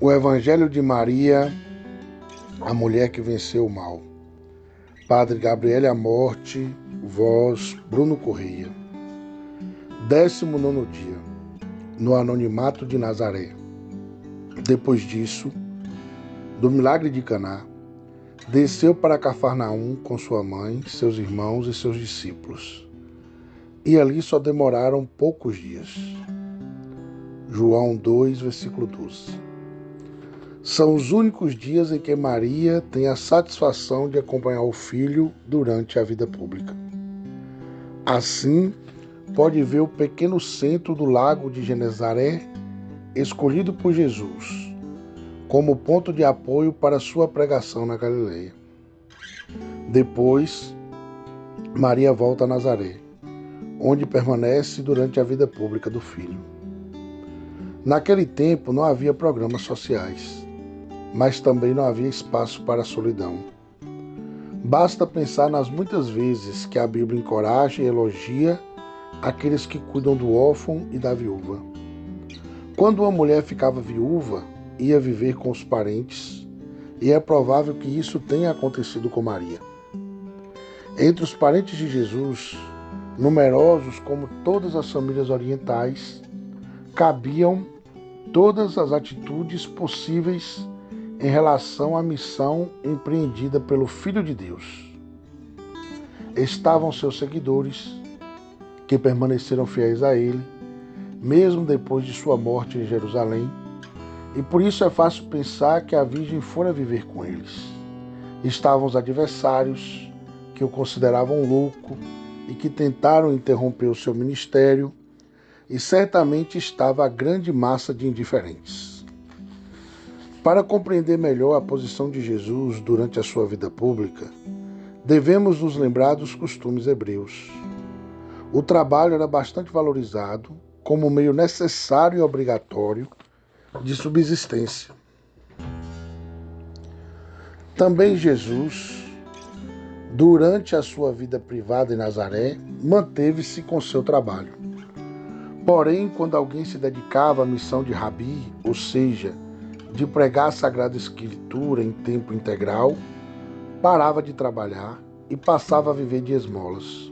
O Evangelho de Maria, a mulher que venceu o mal. Padre Gabriele Amorte, voz Bruno Correia. 19º dia, no anonimato de Nazaré. Depois disso, do milagre de Caná, desceu para Cafarnaum com sua mãe, seus irmãos e seus discípulos. E ali só demoraram poucos dias. João 2, versículo 12. São os únicos dias em que Maria tem a satisfação de acompanhar o filho durante a vida pública. Assim, pode ver o pequeno centro do lago de Genezaré, escolhido por Jesus, como ponto de apoio para sua pregação na Galileia. Depois, Maria volta a Nazaré, onde permanece durante a vida pública do filho. Naquele tempo não havia programas sociais, mas também não havia espaço para a solidão. Basta pensar nas muitas vezes que a Bíblia encoraja e elogia aqueles que cuidam do órfão e da viúva. Quando uma mulher ficava viúva, ia viver com os parentes, e é provável que isso tenha acontecido com Maria. Entre os parentes de Jesus, numerosos como todas as famílias orientais, cabiam todas as atitudes possíveis em relação à missão empreendida pelo Filho de Deus. Estavam seus seguidores, que permaneceram fiéis a ele, mesmo depois de sua morte em Jerusalém, e por isso é fácil pensar que a Virgem fora viver com eles. Estavam os adversários, que o consideravam louco e que tentaram interromper o seu ministério, e certamente estava a grande massa de indiferentes. Para compreender melhor a posição de Jesus durante a sua vida pública, devemos nos lembrar dos costumes hebreus. O trabalho era bastante valorizado como meio necessário e obrigatório de subsistência. Também Jesus, durante a sua vida privada em Nazaré, manteve-se com seu trabalho. Porém, quando alguém se dedicava à missão de rabi, ou seja, de pregar a Sagrada Escritura em tempo integral, parava de trabalhar e passava a viver de esmolas.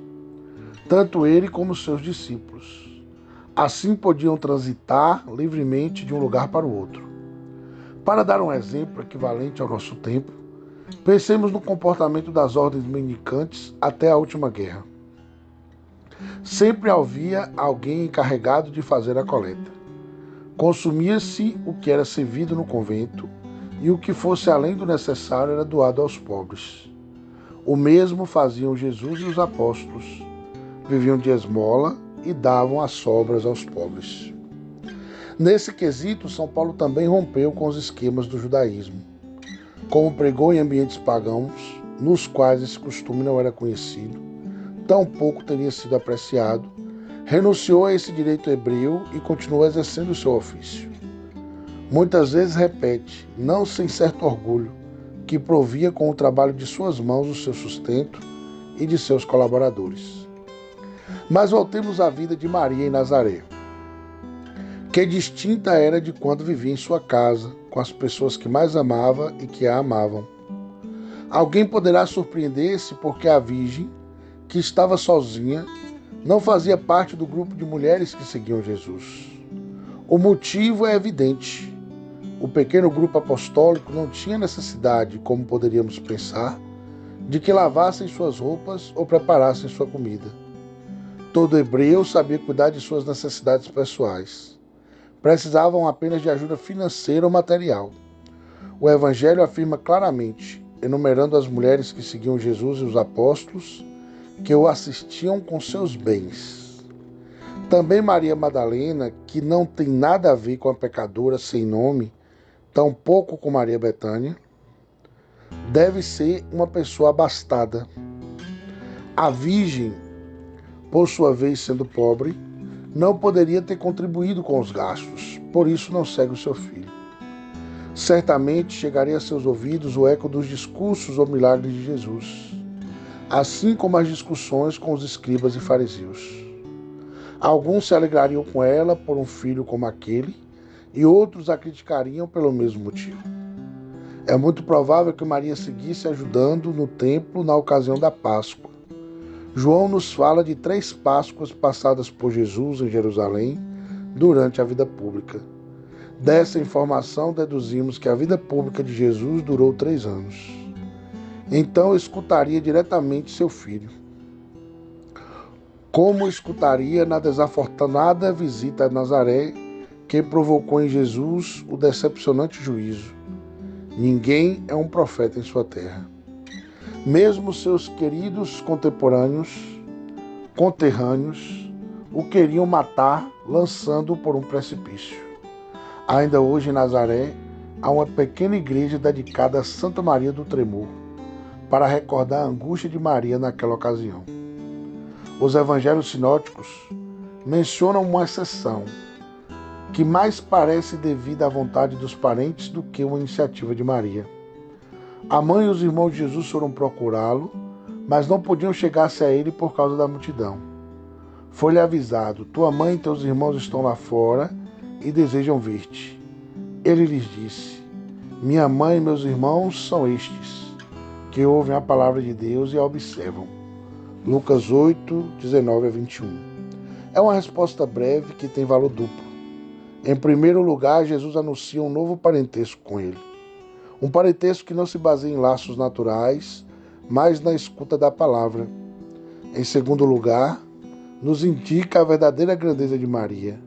Tanto ele como seus discípulos. Assim podiam transitar livremente de um lugar para o outro. Para dar um exemplo equivalente ao nosso tempo, pensemos no comportamento das ordens mendicantes até a última guerra. Sempre havia alguém encarregado de fazer a coleta. Consumia-se o que era servido no convento, e o que fosse além do necessário era doado aos pobres. O mesmo faziam Jesus e os apóstolos. Viviam de esmola e davam as sobras aos pobres. Nesse quesito, São Paulo também rompeu com os esquemas do judaísmo. Como pregou em ambientes pagãos, nos quais esse costume não era conhecido, tampouco teria sido apreciado, renunciou a esse direito hebreu e continuou exercendo o seu ofício. Muitas vezes repete, não sem certo orgulho, que provia com o trabalho de suas mãos o seu sustento e de seus colaboradores. Mas voltemos à vida de Maria em Nazaré, que distinta era de quando vivia em sua casa, com as pessoas que mais amava e que a amavam. Alguém poderá surpreender-se porque a Virgem, que estava sozinha, não fazia parte do grupo de mulheres que seguiam Jesus. O motivo é evidente. O pequeno grupo apostólico não tinha necessidade, como poderíamos pensar, de que lavassem suas roupas ou preparassem sua comida. Todo hebreu sabia cuidar de suas necessidades pessoais. Precisavam apenas de ajuda financeira ou material. O Evangelho afirma claramente, enumerando as mulheres que seguiam Jesus e os apóstolos, que o assistiam com seus bens. Também Maria Madalena, que não tem nada a ver com a pecadora sem nome, tampouco com Maria Betânia, deve ser uma pessoa abastada. A Virgem, por sua vez sendo pobre, não poderia ter contribuído com os gastos, por isso não segue o seu filho. Certamente chegaria a seus ouvidos o eco dos discursos ou milagres de Jesus, assim como as discussões com os escribas e fariseus. Alguns se alegrariam com ela por um filho como aquele, e outros a criticariam pelo mesmo motivo. É muito provável que Maria seguisse ajudando no templo na ocasião da Páscoa. João nos fala de 3 Páscoas passadas por Jesus em Jerusalém durante a vida pública. Dessa informação, deduzimos que a vida pública de Jesus durou 3 anos. Então, escutaria diretamente seu filho. Como escutaria na desafortunada visita a Nazaré, que provocou em Jesus o decepcionante juízo. Ninguém é um profeta em sua terra. Mesmo seus queridos conterrâneos, o queriam matar, lançando-o por um precipício. Ainda hoje em Nazaré, há uma pequena igreja dedicada a Santa Maria do Tremor, para recordar a angústia de Maria naquela ocasião. Os evangelhos sinóticos mencionam uma exceção, que mais parece devida à vontade dos parentes do que uma iniciativa de Maria. A mãe e os irmãos de Jesus foram procurá-lo, mas não podiam chegar-se a ele por causa da multidão. Foi-lhe avisado: tua mãe e teus irmãos estão lá fora e desejam ver-te. Ele lhes disse: minha mãe e meus irmãos são estes, que ouvem a palavra de Deus e a observam. Lucas 8, 19 a 21. É uma resposta breve que tem valor duplo. Em primeiro lugar, Jesus anuncia um novo parentesco com ele. Um parentesco que não se baseia em laços naturais, mas na escuta da palavra. Em segundo lugar, nos indica a verdadeira grandeza de Maria.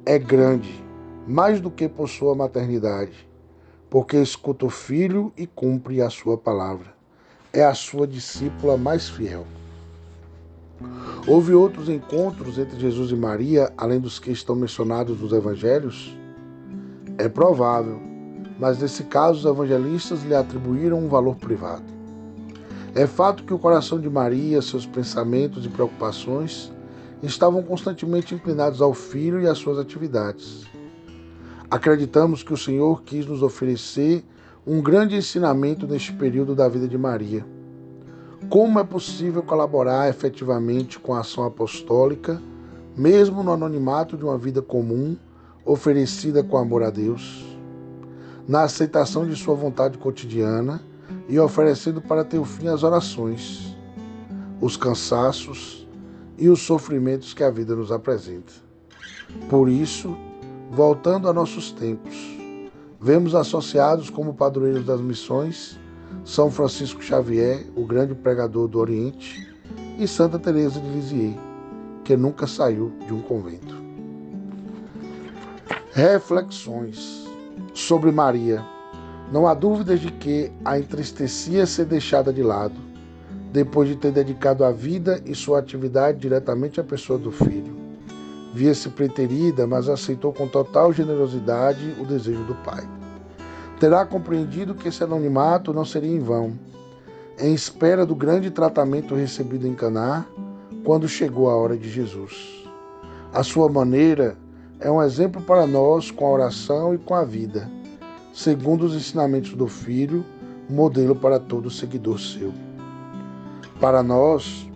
É grande, mais do que por sua maternidade, porque escuta o Filho e cumpre a sua palavra. É a sua discípula mais fiel. Houve outros encontros entre Jesus e Maria, além dos que estão mencionados nos evangelhos? É provável, mas nesse caso os evangelistas lhe atribuíram um valor privado. É fato que o coração de Maria, seus pensamentos e preocupações estavam constantemente inclinados ao Filho e às suas atividades. Acreditamos que o Senhor quis nos oferecer um grande ensinamento neste período da vida de Maria. Como é possível colaborar efetivamente com a ação apostólica, mesmo no anonimato de uma vida comum, oferecida com amor a Deus, na aceitação de sua vontade cotidiana e oferecendo para ter fim as orações, os cansaços e os sofrimentos que a vida nos apresenta. Por isso, voltando a nossos tempos, vemos associados como padroeiros das missões São Francisco Xavier, o grande pregador do Oriente, e Santa Teresa de Lisieux, que nunca saiu de um convento. Reflexões sobre Maria. Não há dúvidas de que a entristecia ser deixada de lado, depois de ter dedicado a vida e sua atividade diretamente à pessoa do Filho. Via-se preterida, mas aceitou com total generosidade o desejo do Pai. Terá compreendido que esse anonimato não seria em vão, em espera do grande tratamento recebido em Caná, quando chegou a hora de Jesus. A sua maneira é um exemplo para nós com a oração e com a vida, segundo os ensinamentos do Filho, modelo para todo seguidor seu. Para nós,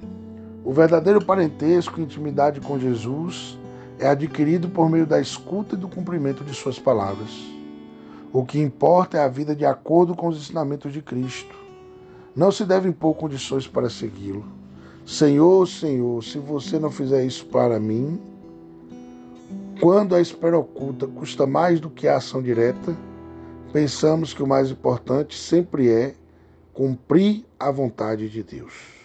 o verdadeiro parentesco e intimidade com Jesus é adquirido por meio da escuta e do cumprimento de suas palavras. O que importa é a vida de acordo com os ensinamentos de Cristo. Não se deve impor condições para segui-lo. Senhor, Senhor, se você não fizer isso para mim, quando a espera oculta custa mais do que a ação direta, pensamos que o mais importante sempre é cumprir a vontade de Deus.